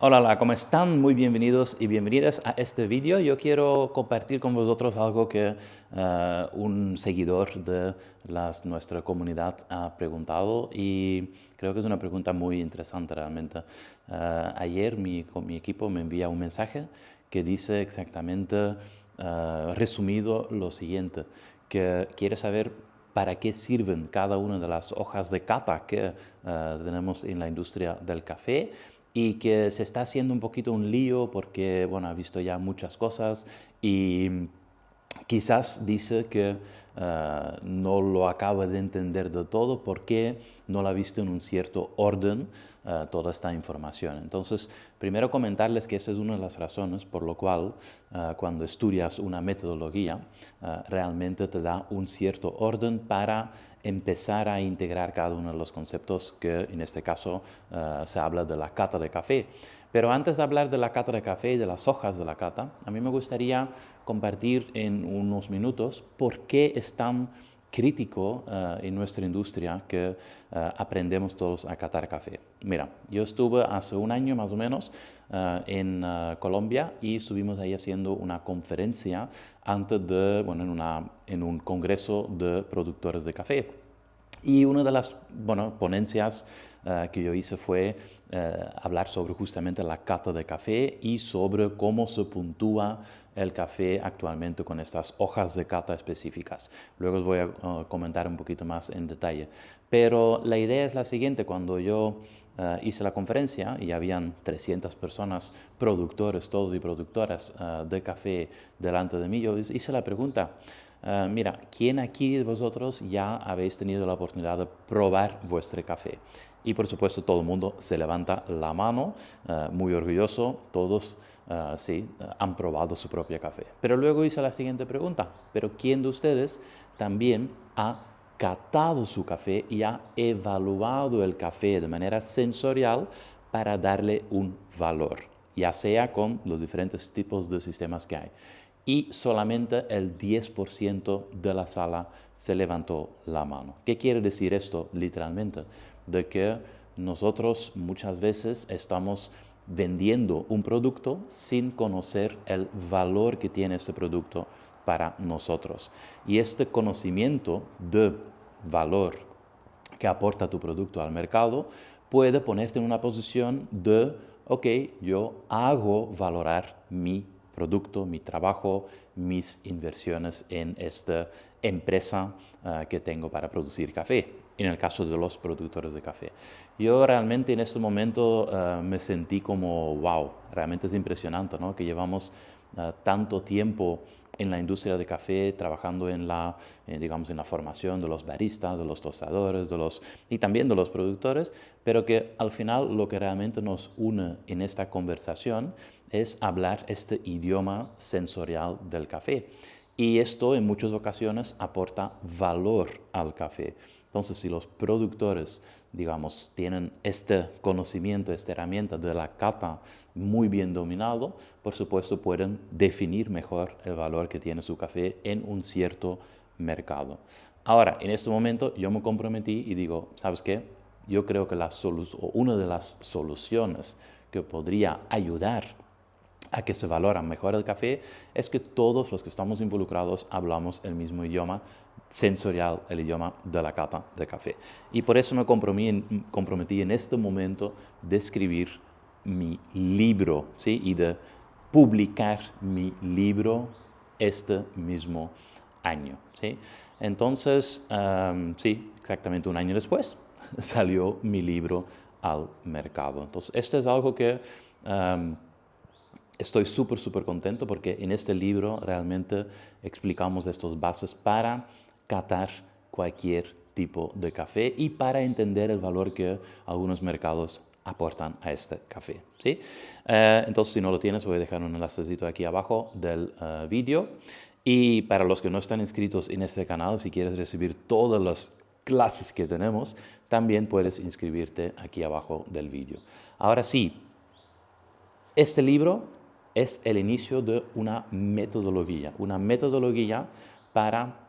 Hola, ¿cómo están? Muy bienvenidos y bienvenidas a este vídeo. Yo quiero compartir con vosotros algo que un seguidor de nuestra comunidad ha preguntado y creo que es una pregunta muy interesante realmente. Ayer con mi equipo me envía un mensaje que dice exactamente, resumido, lo siguiente, que quiere saber para qué sirven cada una de las hojas de cata que tenemos en la industria del café y que se está haciendo un poquito un lío porque, bueno, ha visto ya muchas cosas y quizás dice que no lo acaba de entender de todo porque no lo ha visto en un cierto orden toda esta información. Entonces, primero comentarles que esa es una de las razones por lo cual cuando estudias una metodología realmente te da un cierto orden para empezar a integrar cada uno de los conceptos que en este caso se habla de la cata de café. Pero antes de hablar de la cata de café y de las hojas de la cata, a mí me gustaría compartir en unos minutos por qué es tan crítico en nuestra industria que aprendemos todos a catar café. Mira, yo estuve hace un año más o menos en Colombia y estuvimos ahí haciendo una conferencia antes de, bueno, en un congreso de productores de café. Y una de las ponencias que yo hice fue hablar sobre justamente la cata de café y sobre cómo se puntúa el café actualmente con estas hojas de cata específicas. Luego os voy a comentar un poquito más en detalle. Pero la idea es la siguiente, cuando yo hice la conferencia y habían 300 personas, productores todos y productoras de café delante de mí, yo hice la pregunta, mira, ¿quién aquí de vosotros ya habéis tenido la oportunidad de probar vuestro café? Y por supuesto todo el mundo se levanta la mano, muy orgulloso, todos sí, han probado su propio café. Pero luego hice la siguiente pregunta, ¿pero quién de ustedes también ha catado su café y ha evaluado el café de manera sensorial para darle un valor, ya sea con los diferentes tipos de sistemas que hay? Y solamente el 10% de la sala se levantó la mano. ¿Qué quiere decir esto literalmente? De que nosotros muchas veces estamos vendiendo un producto sin conocer el valor que tiene ese producto para nosotros. Y este conocimiento de valor que aporta tu producto al mercado puede ponerte en una posición de, ok, yo hago valorar mi producto, mi trabajo, mis inversiones en esta empresa que tengo para producir café, en el caso de los productores de café. Yo realmente en este momento me sentí como, wow, realmente es impresionante, ¿no? Que llevamos tanto tiempo en la industria de café, trabajando digamos, en la formación de los baristas, de los tostadores, y también de los productores, pero que al final lo que realmente nos une en esta conversación es hablar este idioma sensorial del café. Y esto en muchas ocasiones aporta valor al café. Entonces, si los productores, digamos, tienen este conocimiento, esta herramienta de la cata muy bien dominado, por supuesto pueden definir mejor el valor que tiene su café en un cierto mercado. Ahora, en este momento yo me comprometí y digo, ¿sabes qué? Yo creo que una de las soluciones que podría ayudar a que se valora mejor el café es que todos los que estamos involucrados hablamos el mismo idioma sensorial, el idioma de la cata de café. Y por eso me comprometí en este momento de escribir mi libro, ¿sí? Y de publicar mi libro este mismo año, ¿sí? Entonces, sí, exactamente un año después salió mi libro al mercado. Entonces, esto es algo que estoy súper contento porque en este libro realmente explicamos estas bases para catar cualquier tipo de café y para entender el valor que algunos mercados aportan a este café, ¿sí? Entonces, si no lo tienes, voy a dejar un enlacecito aquí abajo del vídeo. Y para los que no están inscritos en este canal, si quieres recibir todas las clases que tenemos, también puedes inscribirte aquí abajo del vídeo. Ahora sí, este libro es el inicio de una metodología para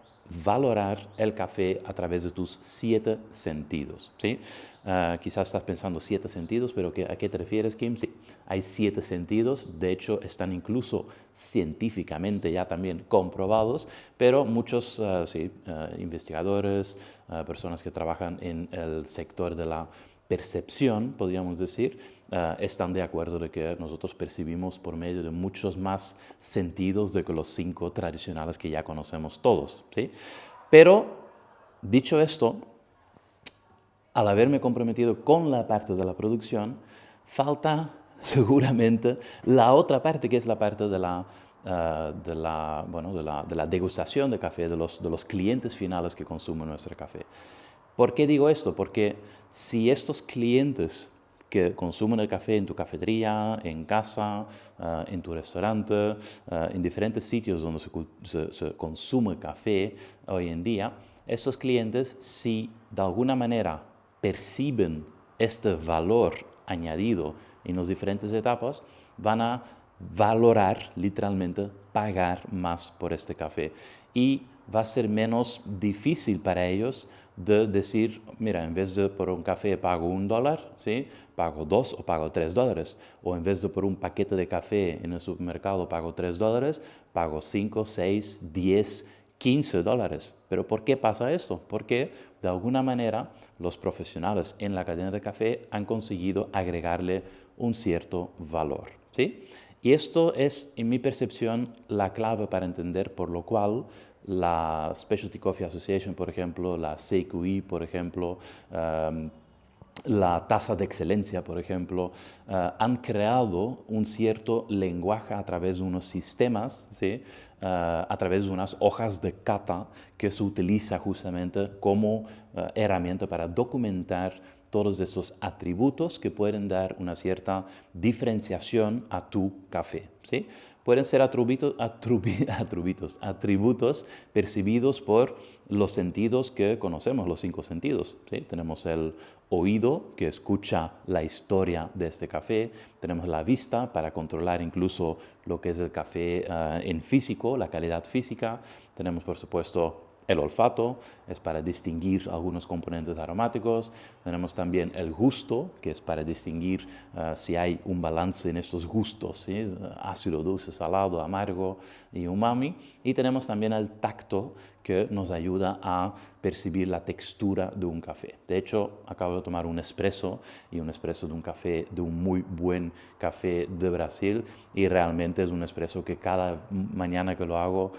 valorar el café a través de tus 7 sentidos, ¿sí? Quizás estás pensando 7 sentidos, pero ¿a qué te refieres, Kim? Sí, hay 7 sentidos, de hecho están incluso científicamente ya también comprobados, pero muchos investigadores, personas que trabajan en el sector de la percepción, podríamos decir, están de acuerdo de que nosotros percibimos por medio de muchos más sentidos de que los 5 tradicionales que ya conocemos todos, ¿sí? Pero, dicho esto, al haberme comprometido con la parte de la producción, falta seguramente la otra parte, que es la parte de la degustación de café, de los clientes finales que consumen nuestro café. ¿Por qué digo esto? Porque si estos clientes que consumen el café en tu cafetería, en casa, en tu restaurante, en diferentes sitios donde se consume café hoy en día, estos clientes, si de alguna manera perciben este valor añadido en las diferentes etapas, van a valorar, literalmente, pagar más por este café. Y va a ser menos difícil para ellos de decir, mira, en vez de por un café pago $1, ¿sí? Pago 2 o pago $3. O en vez de por un paquete de café en el supermercado pago $3, pago 5, 6, 10, $15. ¿Pero por qué pasa esto? Porque de alguna manera los profesionales en la cadena de café han conseguido agregarle un cierto valor, ¿sí? Y esto es, en mi percepción, la clave para entender por lo cual la Specialty Coffee Association, por ejemplo, la CQI, por ejemplo, la tasa de excelencia, por ejemplo, han creado un cierto lenguaje a través de unos sistemas, ¿sí? A través de unas hojas de cata que se utiliza justamente como herramienta para documentar todos estos atributos que pueden dar una cierta diferenciación a tu café, ¿sí? Pueden ser atributos percibidos por los sentidos que conocemos, los 5 sentidos, ¿sí? Tenemos el oído que escucha la historia de este café, tenemos la vista para controlar incluso lo que es el café en físico, la calidad física, tenemos por supuesto el olfato, es para distinguir algunos componentes aromáticos. Tenemos también el gusto, que es para distinguir si hay un balance en estos gustos, ¿sí? Ácido, dulce, salado, amargo y umami. Y tenemos también el tacto, que nos ayuda a percibir la textura de un café. De hecho, acabo de tomar un espresso, y un espresso de un café, de un muy buen café de Brasil, y realmente es un espresso que cada mañana que lo hago,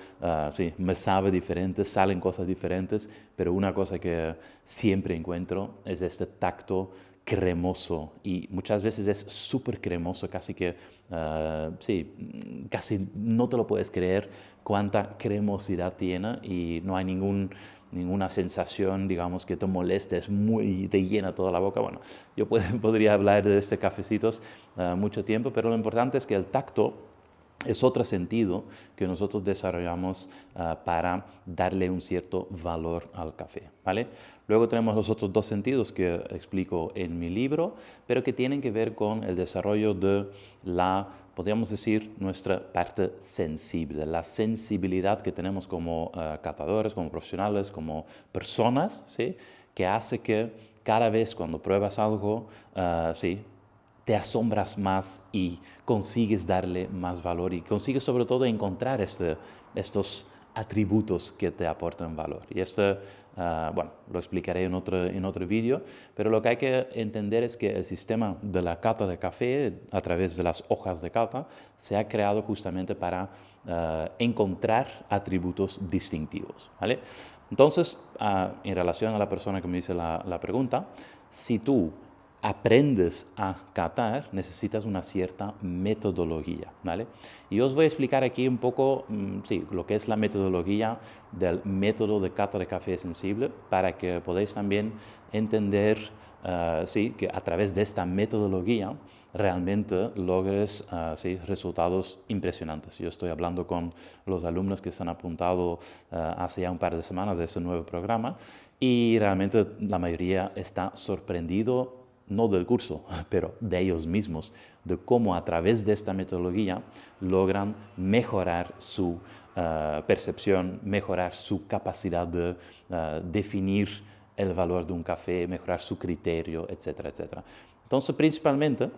me sabe diferente, salen cosas diferentes, pero una cosa que siempre encuentro es este tacto cremoso, y muchas veces es súper cremoso, casi que, casi no te lo puedes creer cuánta cremosidad tiene, y no hay ninguna sensación, digamos, que te moleste, te llena toda la boca. Bueno, yo podría hablar de este cafecitos mucho tiempo, pero lo importante es que el tacto es otro sentido que nosotros desarrollamos para darle un cierto valor al café, ¿vale? Luego tenemos los otros 2 sentidos que explico en mi libro, pero que tienen que ver con el desarrollo de podríamos decir, nuestra parte sensible, la sensibilidad que tenemos como catadores, como profesionales, como personas, ¿sí? Que hace que cada vez cuando pruebas algo, te asombras más y consigues darle más valor, y consigues sobre todo encontrar estos atributos que te aportan valor. Y esto, lo explicaré en otro vídeo, pero lo que hay que entender es que el sistema de la cata de café, a través de las hojas de cata, se ha creado justamente para encontrar atributos distintivos, ¿vale? Entonces, en relación a la persona que me dice la pregunta, si tú aprendes a catar, necesitas una cierta metodología, ¿vale? Y os voy a explicar aquí un poco, lo que es la metodología del método de cata de café sensible, para que podáis también entender, que a través de esta metodología realmente logres resultados impresionantes. Yo estoy hablando con los alumnos que se han apuntado hace ya un par de semanas de ese nuevo programa, y realmente la mayoría está sorprendido no del curso, pero de ellos mismos, de cómo a través de esta metodología logran mejorar su percepción, mejorar su capacidad de definir el valor de un café, mejorar su criterio, etcétera, etcétera. Entonces, principalmente,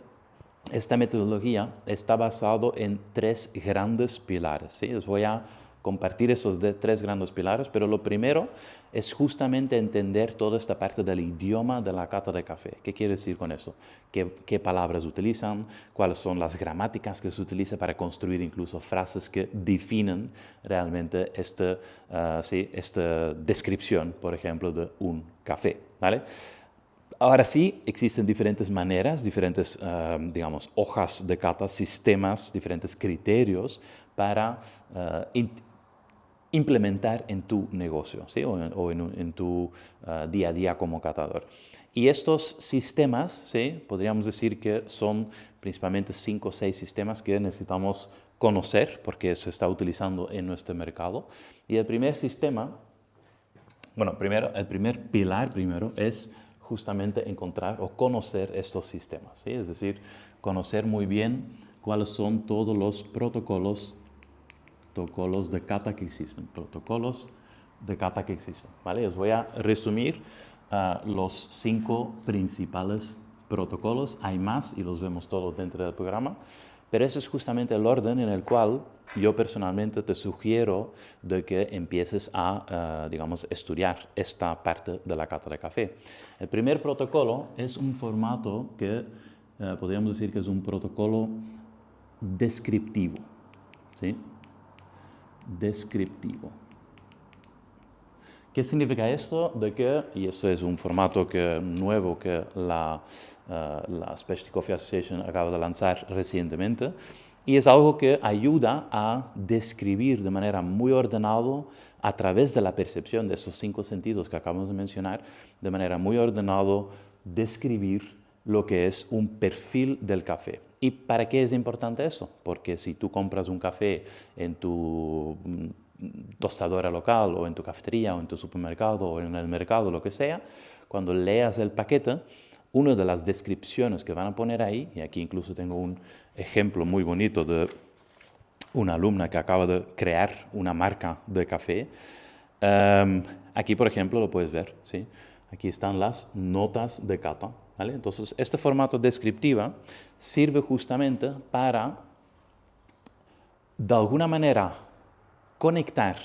esta metodología está basada en 3 grandes pilares, ¿sí? Les voy a compartir esos 3 grandes pilares, pero lo primero es justamente entender toda esta parte del idioma de la cata de café. ¿Qué quiere decir con eso? ¿Qué palabras utilizan? ¿Cuáles son las gramáticas que se utilizan para construir incluso frases que definen realmente esta descripción, por ejemplo, de un café, ¿vale? Ahora sí, existen diferentes maneras, diferentes, digamos, hojas de cata, sistemas, diferentes criterios para implementar en tu negocio, ¿sí? o en tu día a día como catador. Y estos sistemas, ¿sí? Podríamos decir que son principalmente 5 o 6 sistemas que necesitamos conocer porque se está utilizando en nuestro mercado. Y el primer sistema, el primer pilar es justamente encontrar o conocer estos sistemas, ¿sí? Es decir, conocer muy bien cuáles son todos los protocolos de cata que existen, ¿vale? Les voy a resumir los 5 principales protocolos, hay más y los vemos todos dentro del programa, pero ese es justamente el orden en el cual yo personalmente te sugiero de que empieces a, digamos, estudiar esta parte de la cata de café. El primer protocolo es un formato que podríamos decir que es un protocolo descriptivo, ¿sí? Descriptivo. ¿Qué significa esto? Y eso es un formato nuevo que la Specialty Coffee Association acaba de lanzar recientemente, y es algo que ayuda a describir de manera muy ordenada a través de la percepción de esos 5 sentidos que acabamos de mencionar, de manera muy ordenada, describir lo que es un perfil del café. ¿Y para qué es importante eso? Porque si tú compras un café en tu tostadora local o en tu cafetería o en tu supermercado o en el mercado, lo que sea, cuando leas el paquete, una de las descripciones que van a poner ahí, y aquí incluso tengo un ejemplo muy bonito de una alumna que acaba de crear una marca de café, aquí por ejemplo lo puedes ver, ¿sí? Aquí están las notas de cata, ¿vale? Entonces este formato descriptivo sirve justamente para, de alguna manera, conectar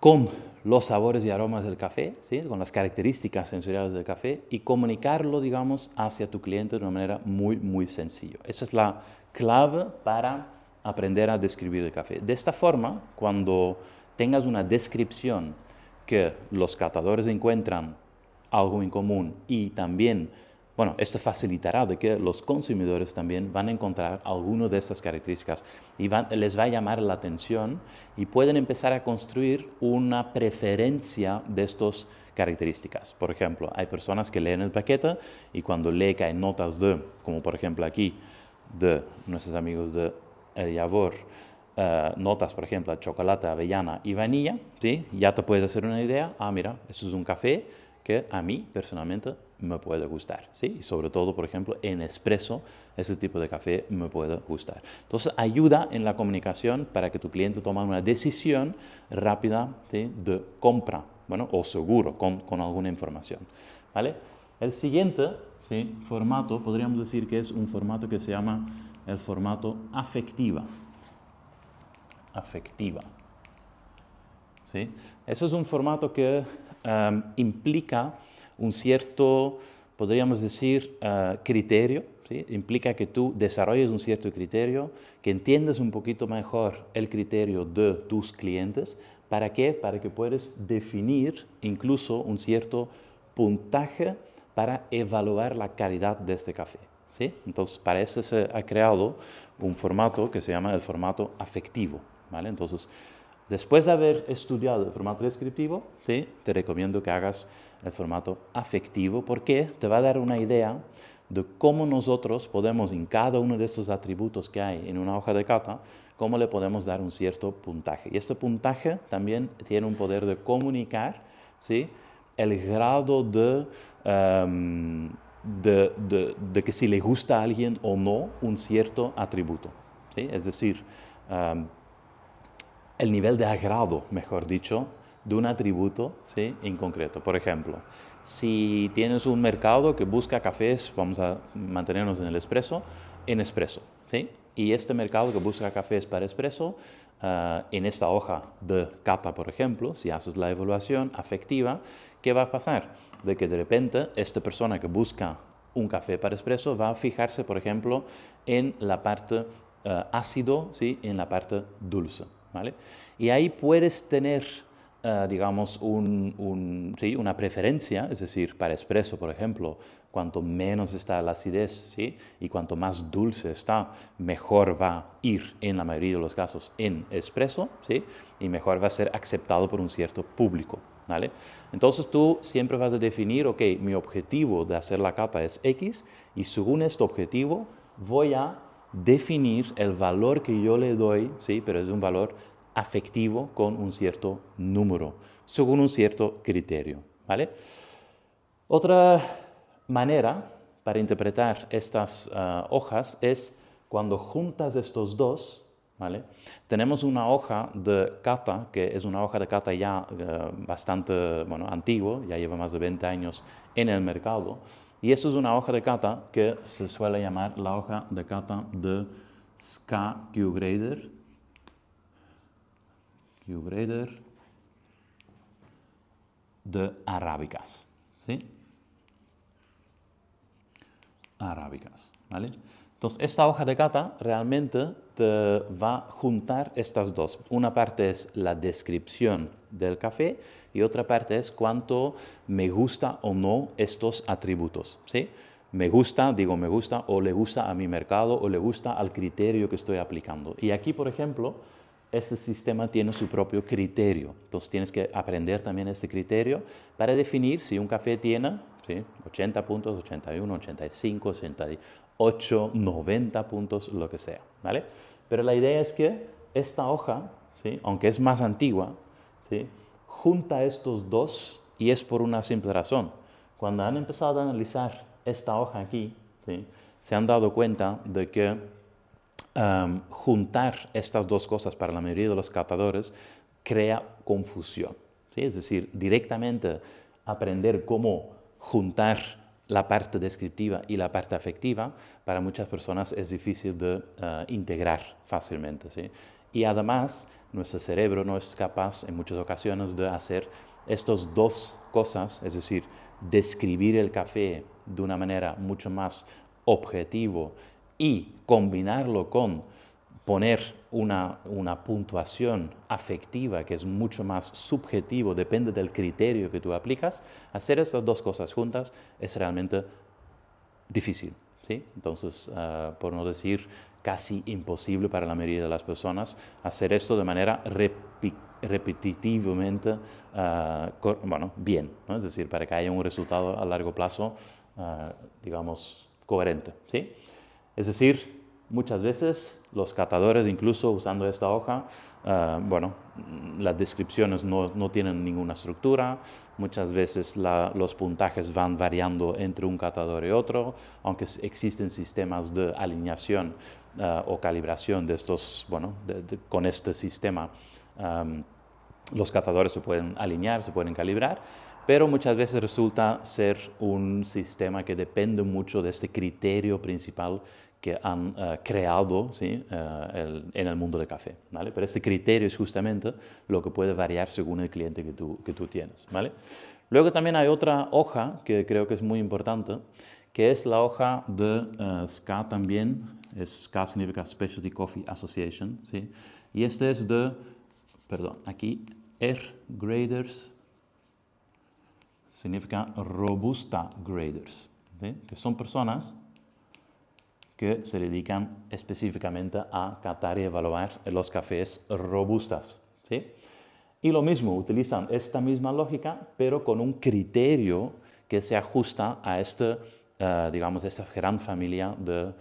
con los sabores y aromas del café, ¿sí? Con las características sensoriales del café, y comunicarlo, digamos, hacia tu cliente de una manera muy, muy sencilla. Esa es la clave para aprender a describir el café. De esta forma, cuando tengas una descripción que los catadores encuentran algo en común y también, esto facilitará de que los consumidores también van a encontrar alguna de estas características y les va a llamar la atención y pueden empezar a construir una preferencia de estas características. Por ejemplo, hay personas que leen el paquete y cuando leen que hay notas como por ejemplo aquí, de nuestros amigos de El Yabor, notas, por ejemplo, chocolate, avellana y vainilla, ¿sí? Ya te puedes hacer una idea, mira, eso es un café que a mí personalmente me puede gustar, ¿sí? Y sobre todo, por ejemplo, en espresso, ese tipo de café me puede gustar. Entonces, ayuda en la comunicación para que tu cliente tome una decisión rápida, ¿sí? De compra, o seguro, con alguna información, ¿vale? El siguiente, ¿sí? Formato, podríamos decir que es un formato que se llama el formato afectiva. ¿Sí? Eso es un formato que implica un cierto, podríamos decir, criterio, ¿sí? Implica que tú desarrolles un cierto criterio, que entiendas un poquito mejor el criterio de tus clientes. ¿Para qué? Para que puedas definir incluso un cierto puntaje para evaluar la calidad de este café, ¿sí? Entonces, para eso se ha creado un formato que se llama el formato afectivo, ¿vale? Entonces, después de haber estudiado el formato descriptivo, ¿sí? Te recomiendo que hagas el formato afectivo porque te va a dar una idea de cómo nosotros podemos, en cada uno de estos atributos que hay en una hoja de cata, cómo le podemos dar un cierto puntaje. Y este puntaje también tiene un poder de comunicar, ¿sí? el grado de que si le gusta a alguien o no un cierto atributo, ¿sí? Es decir, el nivel de agrado, mejor dicho, de un atributo, ¿sí? En concreto. Por ejemplo, si tienes un mercado que busca cafés, vamos a mantenernos en el espresso, en espresso, ¿sí? Y este mercado que busca cafés para espresso, en esta hoja de cata, por ejemplo, si haces la evaluación afectiva, ¿qué va a pasar? De que de repente esta persona que busca un café para espresso va a fijarse, por ejemplo, en la parte ácido, ¿sí? En la parte dulce, ¿vale? Y ahí puedes tener, digamos, ¿sí? Una preferencia, es decir, para espresso, por ejemplo, cuanto menos está la acidez, ¿sí? Y cuanto más dulce está, mejor va a ir, en la mayoría de los casos, en espresso, ¿sí? Y mejor va a ser aceptado por un cierto público, ¿vale? Entonces tú siempre vas a definir, ok, mi objetivo de hacer la cata es X, y según este objetivo voy a definir el valor que yo le doy, ¿sí? Pero es un valor afectivo con un cierto número, según un cierto criterio, ¿vale? Otra manera para interpretar estas hojas es cuando juntas estos dos, ¿vale? Tenemos una hoja de cata, que es una hoja de cata ya bastante antiguo, ya lleva más de 20 años en el mercado, y eso es una hoja de cata que se suele llamar la hoja de cata de SCA Q-Grader de arábicas, ¿sí? Arábicas, ¿vale? Entonces, esta hoja de cata realmente te va a juntar estas dos. Una parte es la descripción del café y otra parte es cuánto me gusta o no estos atributos, ¿sí? Me gusta, digo me gusta, o le gusta a mi mercado, o le gusta al criterio que estoy aplicando. Y aquí, por ejemplo, este sistema tiene su propio criterio. Entonces tienes que aprender también este criterio para definir si un café tiene, ¿sí? 80 puntos, 81, 85, 88, 90 puntos, lo que sea, ¿vale? Pero la idea es que esta hoja, ¿sí? Aunque es más antigua, ¿sí? Junta estos dos y es por una simple razón. Cuando han empezado a analizar esta hoja aquí, ¿sí? Se han dado cuenta de que juntar estas dos cosas para la mayoría de los catadores crea confusión, ¿sí? Es decir, directamente aprender cómo juntar la parte descriptiva y la parte afectiva, para muchas personas es difícil de integrar fácilmente, ¿sí? Y además, nuestro cerebro no es capaz en muchas ocasiones de hacer estas dos cosas, es decir, describir el café de una manera mucho más objetivo y combinarlo con poner una puntuación afectiva que es mucho más subjetivo, depende del criterio que tú aplicas, hacer estas dos cosas juntas es realmente difícil, ¿sí? Entonces, por no decir casi imposible para la mayoría de las personas hacer esto de manera repetitivamente, bien, ¿no? Es decir, para que haya un resultado a largo plazo, digamos, coherente, ¿sí? Es decir, muchas veces los catadores, incluso usando esta hoja, las descripciones no tienen ninguna estructura, muchas veces los puntajes van variando entre un catador y otro, aunque existen sistemas de alineación o calibración de estos, con este sistema, los catadores se pueden alinear, se pueden calibrar, pero muchas veces resulta ser un sistema que depende mucho de este criterio principal que han creado, ¿sí? En el mundo del café, ¿vale? Pero este criterio es justamente lo que puede variar según el cliente que tú tienes, ¿vale? Luego también hay otra hoja que creo que es muy importante, que es la hoja de SCA también, SCA significa Specialty Coffee Association, ¿sí? Y este es aquí R-Graders significa Robusta Graders, ¿sí? Que son personas que se dedican específicamente a catar y evaluar los cafés robustas, ¿sí? Y lo mismo, utilizan esta misma lógica, pero con un criterio que se ajusta a esta gran familia de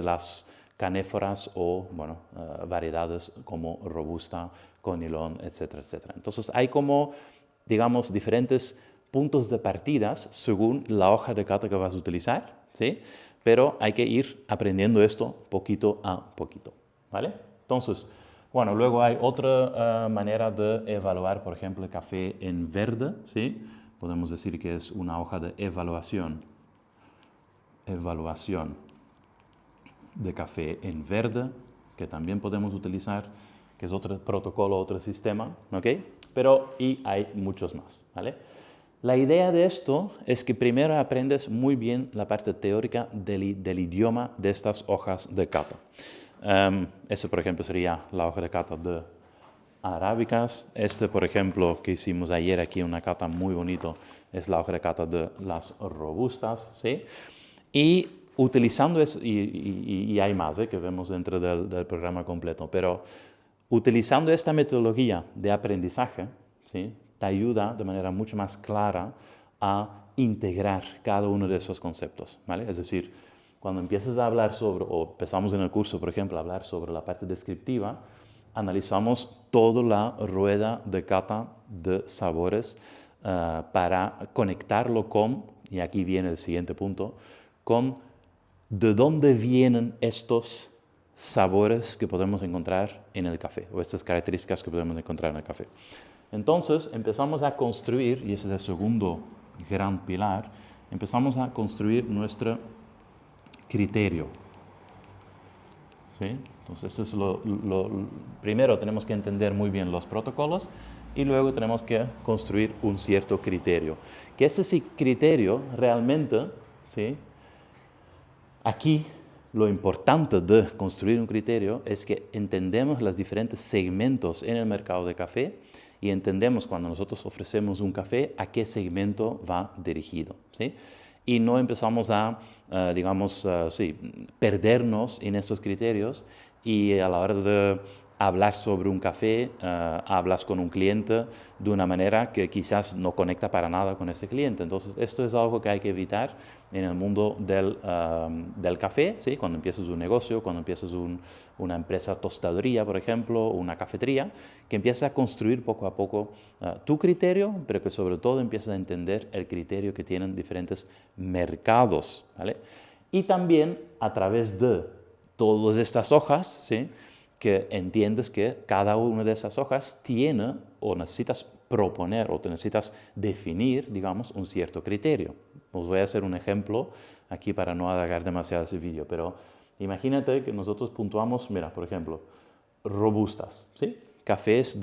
las canéforas o variedades como robusta, conilón, etcétera, etcétera. Entonces hay como digamos, diferentes puntos de partidas según la hoja de cata que vas a utilizar, ¿sí? Pero hay que ir aprendiendo esto poquito a poquito, ¿vale? Entonces, bueno, luego hay otra manera de evaluar, por ejemplo, el café en verde, ¿sí? Podemos decir que es una hoja de evaluación de café en verde, que también podemos utilizar, que es otro protocolo, otro sistema, ¿ok? Y hay muchos más, ¿vale? La idea de esto es que primero aprendes muy bien la parte teórica del idioma de estas hojas de cata. Este, por ejemplo, sería la hoja de cata de arábicas. Este, por ejemplo, que hicimos ayer aquí, una cata muy bonito, es la hoja de cata de las robustas, ¿sí? Y utilizando eso, y hay más que vemos dentro del programa completo, pero utilizando esta metodología de aprendizaje, ¿sí? Te ayuda de manera mucho más clara a integrar cada uno de esos conceptos, ¿vale? Es decir, cuando empiezas a hablar sobre, o empezamos en el curso, por ejemplo, a hablar sobre la parte descriptiva, analizamos toda la rueda de cata de sabores para conectarlo con, y aquí viene el siguiente punto, con de dónde vienen estos sabores que podemos encontrar en el café, o estas características que podemos encontrar en el café. Entonces empezamos a construir, y ese es el segundo gran pilar, empezamos a construir nuestro criterio. ¿Sí? Entonces esto es primero tenemos que entender muy bien los protocolos y luego tenemos que construir un cierto criterio. Que ese criterio realmente, ¿sí? Aquí lo importante de construir un criterio es que entendemos los diferentes segmentos en el mercado de café y entendemos cuando nosotros ofrecemos un café a qué segmento va dirigido, ¿sí? Y no empezamos a, perdernos en estos criterios y a la hora de hablar sobre un café, hablas con un cliente de una manera que quizás no conecta para nada con ese cliente. Entonces, esto es algo que hay que evitar en el mundo del café, ¿sí? Cuando empiezas un negocio, cuando empiezas una empresa tostadoría, por ejemplo, una cafetería, que empiezas a construir poco a poco tu criterio, pero que sobre todo empiezas a entender el criterio que tienen diferentes mercados, ¿vale? Y también a través de todas estas hojas, ¿sí? Que entiendes que cada una de esas hojas tiene o necesitas proponer o te necesitas definir, digamos, un cierto criterio. Os voy a hacer un ejemplo aquí para no alargar demasiado ese vídeo, pero imagínate que nosotros puntuamos, mira, por ejemplo, robustas, ¿sí? Cafés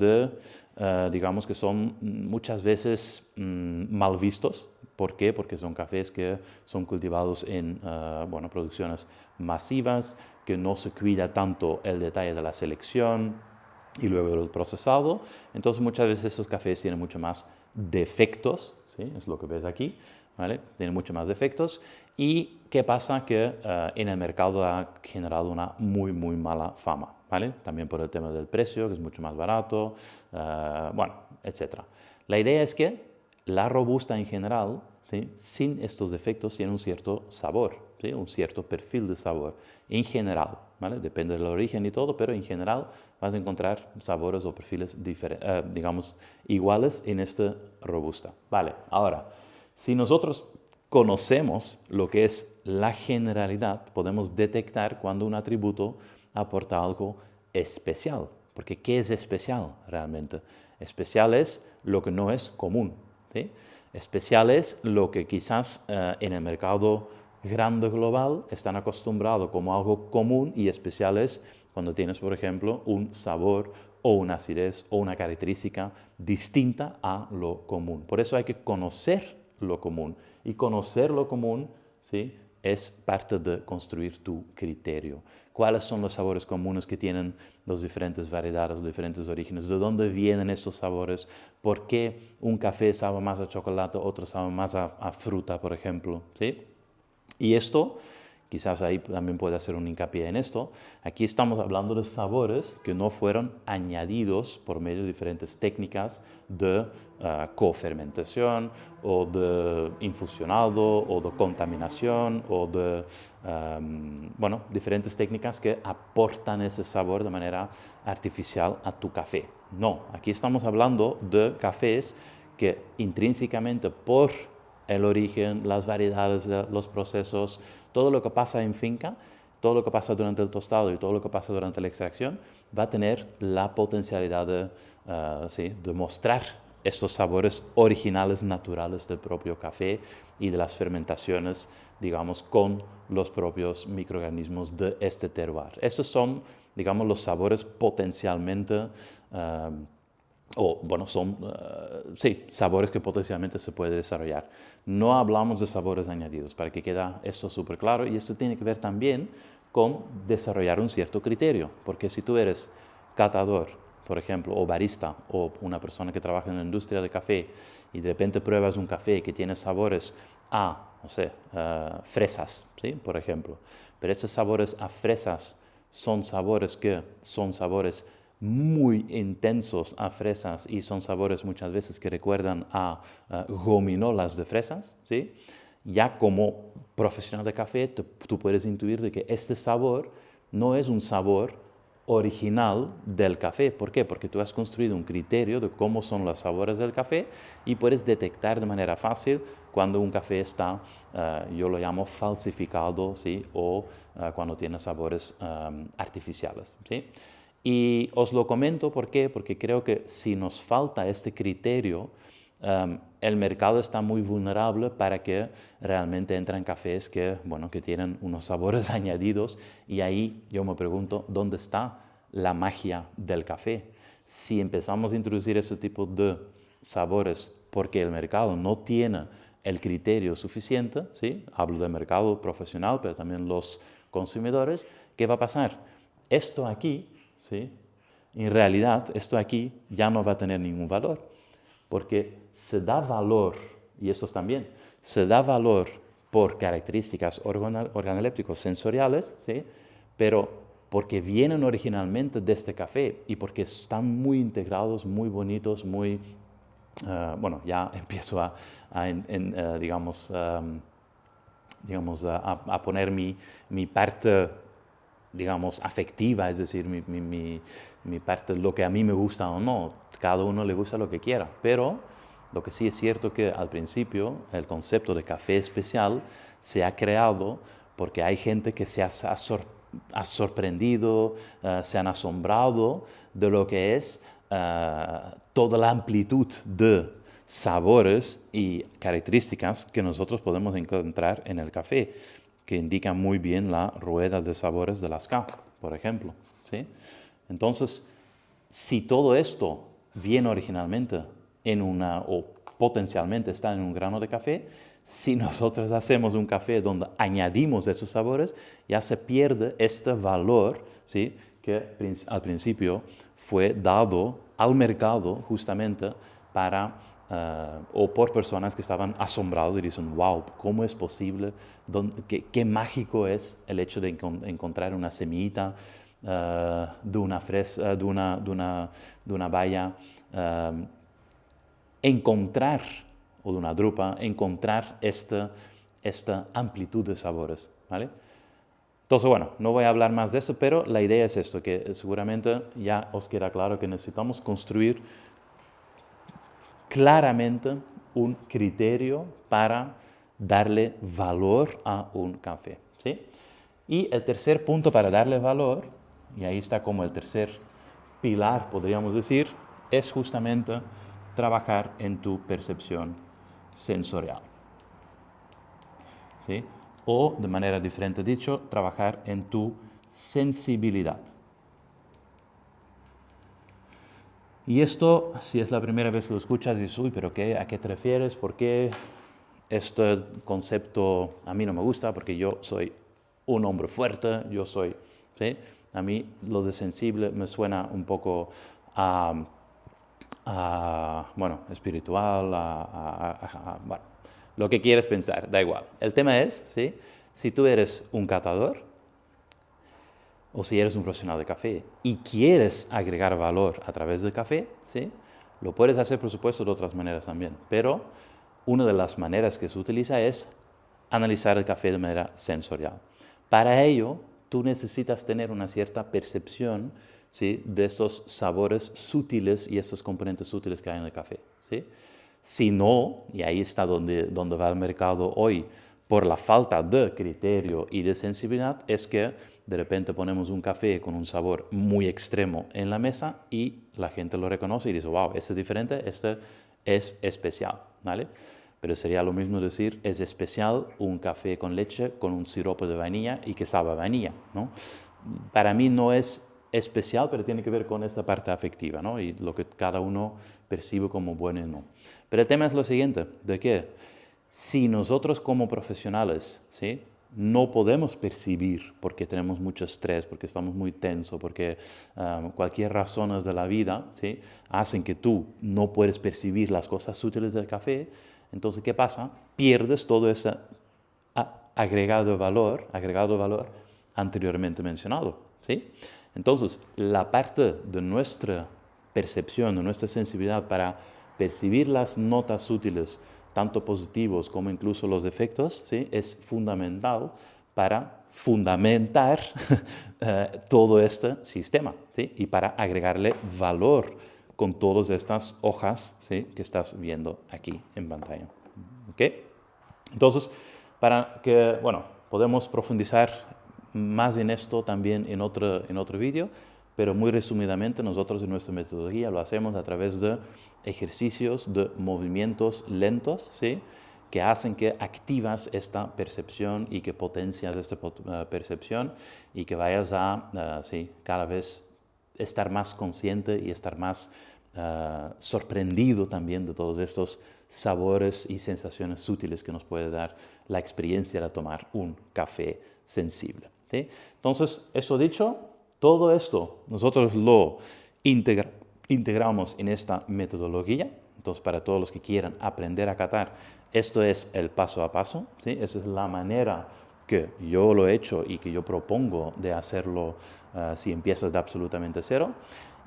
digamos que son muchas veces mal vistos. ¿Por qué? Porque son cafés que son cultivados en producciones masivas, que no se cuida tanto el detalle de la selección y luego el procesado. Entonces muchas veces esos cafés tienen mucho más defectos, ¿sí? Es lo que ves aquí, ¿vale? Tienen mucho más defectos. ¿Y qué pasa? Que en el mercado ha generado una muy, muy mala fama, ¿vale? También por el tema del precio, que es mucho más barato, etc. La idea es que la robusta en general, ¿sí? Sin estos defectos, tiene un cierto sabor, ¿sí? Un cierto perfil de sabor, en general, ¿vale? Depende del origen y todo, pero en general vas a encontrar sabores o perfiles digamos, iguales en esta robusta. Vale, ahora, si nosotros conocemos lo que es la generalidad, podemos detectar cuando un atributo aporta algo especial. Porque ¿qué es especial realmente? Especial es lo que no es común, ¿sí? Especial es lo que quizás en el mercado grande global están acostumbrados como algo común, y especial es cuando tienes, por ejemplo, un sabor o una acidez o una característica distinta a lo común. Por eso hay que conocer lo común. Y conocer lo común, ¿sí? Es parte de construir tu criterio. ¿Cuáles son los sabores comunes que tienen las diferentes variedades, los diferentes orígenes? ¿De dónde vienen estos sabores? ¿Por qué un café sabe más a chocolate, otro sabe más a fruta, por ejemplo? ¿Sí? Y esto, quizás ahí también puede hacer un hincapié en esto, aquí estamos hablando de sabores que no fueron añadidos por medio de diferentes técnicas de cofermentación o de infusionado o de contaminación o de, diferentes técnicas que aportan ese sabor de manera artificial a tu café. No, aquí estamos hablando de cafés que intrínsecamente por el origen, las variedades, los procesos, todo lo que pasa en finca, todo lo que pasa durante el tostado y todo lo que pasa durante la extracción, va a tener la potencialidad de mostrar estos sabores originales, naturales del propio café y de las fermentaciones, digamos, con los propios microorganismos de este terroir. Estos son, digamos, los sabores potencialmente son sabores que potencialmente se puede desarrollar. No hablamos de sabores añadidos, para que quede esto súper claro, y esto tiene que ver también con desarrollar un cierto criterio, porque si tú eres catador, por ejemplo, o barista, o una persona que trabaja en la industria de café, y de repente pruebas un café que tiene sabores a, fresas, ¿sí? Por ejemplo, pero estos sabores a fresas son sabores muy intensos a fresas y son sabores muchas veces que recuerdan a gominolas de fresas, ¿sí? Ya como profesional de café, tú puedes intuir de que este sabor no es un sabor original del café. ¿Por qué? Porque tú has construido un criterio de cómo son los sabores del café y puedes detectar de manera fácil cuando un café está, yo lo llamo falsificado, ¿sí? O cuando tiene sabores artificiales, ¿sí? Y os lo comento ¿por qué? Porque creo que si nos falta este criterio, el mercado está muy vulnerable para que realmente entren cafés que tienen unos sabores añadidos, y ahí yo me pregunto, ¿dónde está la magia del café? Si empezamos a introducir este tipo de sabores porque el mercado no tiene el criterio suficiente, ¿sí? Hablo del mercado profesional, pero también los consumidores, ¿qué va a pasar? Esto aquí, ¿sí? En realidad, esto aquí ya no va a tener ningún valor, porque se da valor, y estos también, se da valor por características organolépticos sensoriales, ¿sí? Pero porque vienen originalmente de este café y porque están muy integrados, muy bonitos, muy... ya empiezo a poner mi parte, digamos, afectiva, es decir, mi parte, lo que a mí me gusta o no. Cada uno le gusta lo que quiera, pero lo que sí es cierto que al principio el concepto de café especial se ha creado porque hay gente que se ha sorprendido, se han asombrado de lo que es toda la amplitud de sabores y características que nosotros podemos encontrar en el café, que indican muy bien la rueda de sabores de las K, por ejemplo, ¿sí? Entonces, si todo esto viene originalmente o potencialmente está en un grano de café, si nosotros hacemos un café donde añadimos esos sabores, ya se pierde este valor, ¿sí? Que al principio fue dado al mercado justamente para, o por personas que estaban asombrados y dicen, wow, ¿cómo es posible? Qué mágico es el hecho de encontrar una semillita de una fresa, de una baya, encontrar, o de una drupa, encontrar esta amplitud de sabores, ¿vale? Entonces, no voy a hablar más de eso, pero la idea es esto, que seguramente ya os queda claro que necesitamos construir claramente un criterio para darle valor a un café, ¿sí? Y el tercer punto para darle valor, y ahí está como el tercer pilar, podríamos decir, es justamente trabajar en tu percepción sensorial, ¿sí? O, de manera diferente dicho, trabajar en tu sensibilidad. Y esto, si es la primera vez que lo escuchas, dices, uy, pero ¿a qué te refieres? ¿Por qué este concepto a mí no me gusta? Porque yo soy un hombre fuerte, ¿sí? A mí lo de sensible me suena un poco espiritual, lo que quieres pensar, da igual. El tema es, ¿sí? Si tú eres un catador, o si eres un profesional de café y quieres agregar valor a través del café, ¿sí? Lo puedes hacer, por supuesto, de otras maneras también. Pero una de las maneras que se utiliza es analizar el café de manera sensorial. Para ello, tú necesitas tener una cierta percepción, ¿sí? De estos sabores sutiles y estos componentes sutiles que hay en el café, ¿sí? Si no, y ahí está donde va el mercado hoy, por la falta de criterio y de sensibilidad, es que de repente ponemos un café con un sabor muy extremo en la mesa y la gente lo reconoce y dice, wow, este es diferente, este es especial, ¿vale? Pero sería lo mismo decir, es especial un café con leche con un sirope de vainilla y que sabe a vainilla, ¿no? Para mí no es especial, pero tiene que ver con esta parte afectiva, ¿no? Y lo que cada uno percibe como bueno y no. Pero el tema es lo siguiente, de que si nosotros como profesionales, ¿sí?, no podemos percibir porque tenemos mucho estrés, porque estamos muy tensos, porque cualquier razones de la vida, ¿sí?, hacen que tú no puedes percibir las cosas sutiles del café, entonces, ¿qué pasa? Pierdes todo ese agregado valor anteriormente mencionado, ¿sí? Entonces, la parte de nuestra percepción, de nuestra sensibilidad para percibir las notas útiles, tanto positivos como incluso los defectos, ¿sí?, es fundamental para fundamentar todo este sistema, ¿sí?, y para agregarle valor con todas estas hojas, ¿sí?, que estás viendo aquí en pantalla. ¿Ok? Entonces, para que, bueno, podemos profundizar más en esto también en otro vídeo, pero muy resumidamente nosotros en nuestra metodología lo hacemos a través de ejercicios de movimientos lentos, ¿sí?, que hacen que activas esta percepción y que potencias esta percepción y que vayas a, sí, cada vez estar más consciente y estar más sorprendido también de todos estos sabores y sensaciones sutiles que nos puede dar la experiencia de tomar un café sensible, ¿sí? Entonces, eso dicho, todo esto nosotros lo integramos en esta metodología. Entonces, para todos los que quieran aprender a catar, esto es el paso a paso, ¿sí? Esa es la manera que yo lo he hecho y que yo propongo de hacerlo si empiezas de absolutamente cero.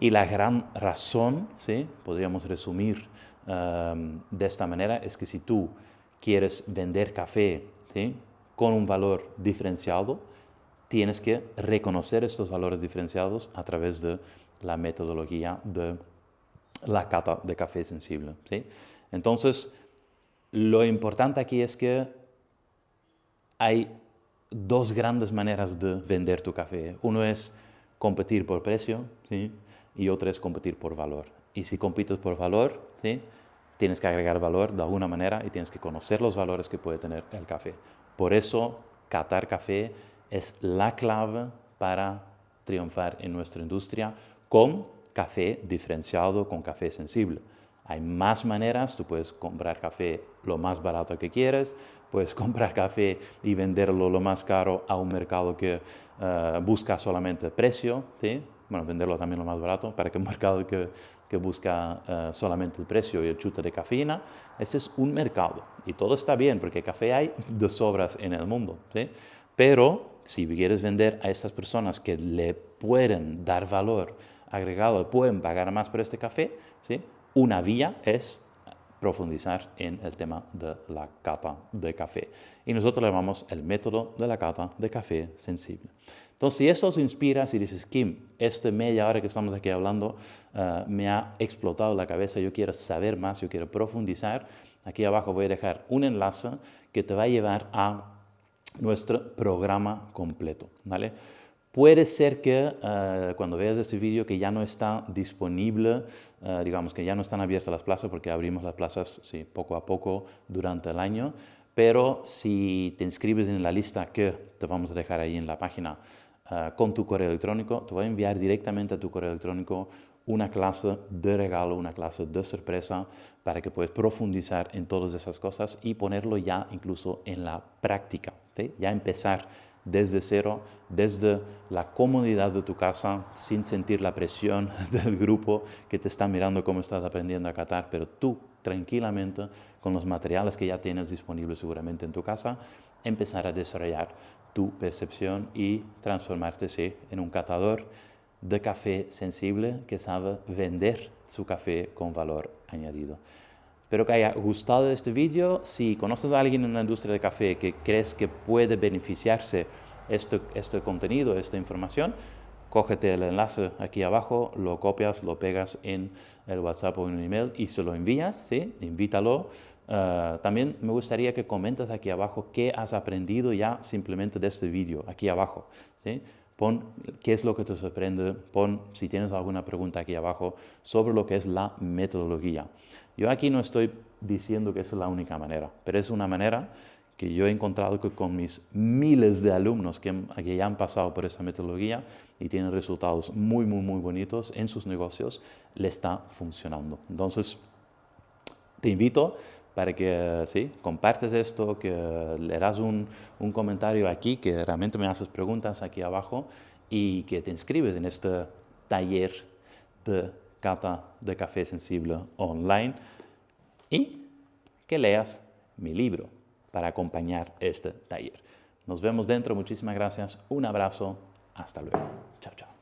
Y la gran razón, ¿sí?, podríamos resumir de esta manera, es que si tú quieres vender café, ¿sí?, con un valor diferenciado, tienes que reconocer estos valores diferenciados a través de la metodología de la cata de café sensible, ¿sí? Entonces, lo importante aquí es que hay dos grandes maneras de vender tu café. Uno es competir por precio, ¿sí?, y otra es competir por valor. Y si compites por valor, ¿sí?, tienes que agregar valor de alguna manera y tienes que conocer los valores que puede tener el café. Por eso, catar café es la clave para triunfar en nuestra industria con café diferenciado, con café sensible. Hay más maneras, tú puedes comprar café lo más barato que quieres, puedes comprar café y venderlo lo más caro a un mercado que busca solamente precio, ¿sí? Bueno, venderlo también lo más barato para que un mercado que busca solamente el precio y el chute de cafeína, ese es un mercado. Y todo está bien porque café hay de sobras en el mundo, ¿sí? Pero si quieres vender a estas personas que le pueden dar valor agregado, pueden pagar más por este café, ¿sí?, una vía es profundizar en el tema de la cata de café. Y nosotros le llamamos el método de la cata de café sensible. Entonces, si esto os inspira, si dices, Kim, media hora que estamos aquí hablando me ha explotado la cabeza, yo quiero saber más, yo quiero profundizar, aquí abajo voy a dejar un enlace que te va a llevar a nuestro programa completo, ¿vale? Puede ser que cuando veas este vídeo que ya no está disponible, digamos que ya no están abiertas las plazas porque abrimos las plazas, sí, poco a poco durante el año, pero si te inscribes en la lista que te vamos a dejar ahí en la página con tu correo electrónico, te voy a enviar directamente a tu correo electrónico una clase de regalo, una clase de sorpresa para que puedas profundizar en todas esas cosas y ponerlo ya incluso en la práctica, ¿sí? Ya empezar desde cero, desde la comodidad de tu casa, sin sentir la presión del grupo que te está mirando cómo estás aprendiendo a catar, pero tú tranquilamente, con los materiales que ya tienes disponibles seguramente en tu casa, empezar a desarrollar tu percepción y transformarte, sí, en un catador de café sensible que sabe vender su café con valor añadido. Espero que haya gustado este vídeo. Si conoces a alguien en la industria del café que crees que puede beneficiarse este contenido, esta información, cógete el enlace aquí abajo, lo copias, lo pegas en el WhatsApp o en un email y se lo envías, ¿sí? Invítalo. También me gustaría que comentes aquí abajo qué has aprendido ya simplemente de este vídeo, aquí abajo, ¿sí? Pon qué es lo que te sorprende, pon si tienes alguna pregunta aquí abajo sobre lo que es la metodología. Yo aquí no estoy diciendo que esa es la única manera, pero es una manera que yo he encontrado que con mis miles de alumnos que ya han pasado por esta metodología y tienen resultados muy, muy, muy bonitos en sus negocios, le está funcionando. Entonces, te invito para que sí, compartes esto, que le das un comentario aquí, que realmente me haces preguntas aquí abajo y que te inscribes en este taller de cata de café sensible online y que leas mi libro para acompañar este taller. Nos vemos dentro. Muchísimas gracias. Un abrazo. Hasta luego. Chao, chao.